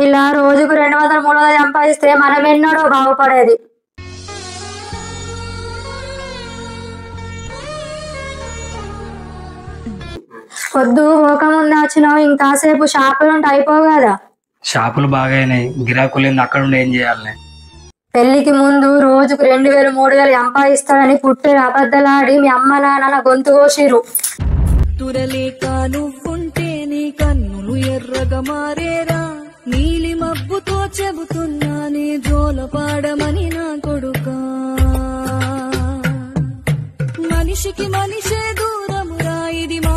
ఇలా రోజుకు 200-300 సంపాదిస్తే మనం ఎన్నడో బాగుపడేది. పొద్దు పోకముందు వచ్చినావు, ఇంకాసేపు షాపులు ఉంటే అయిపోవు కదా. షాపులు బాగాయినాయి, గిరాకులు అక్కడ ఉండి ఏం చేయాలి? పెళ్లికి ముందు రోజుకు 2000-3000 సంపాదిస్తాడని పుట్టే అబద్ధాలాడి మీ అమ్మ నాన్న గొంతు కోసిరు. తురలేక నువ్వుంటే నీ కన్నులు ఎర్రగా మారేరా, నీలి మబ్బుతో చెబుతున్నా నీ జోలపాడమని నా కొడుకా. మనిషికి మనిషే దూరమురా, ఇది మా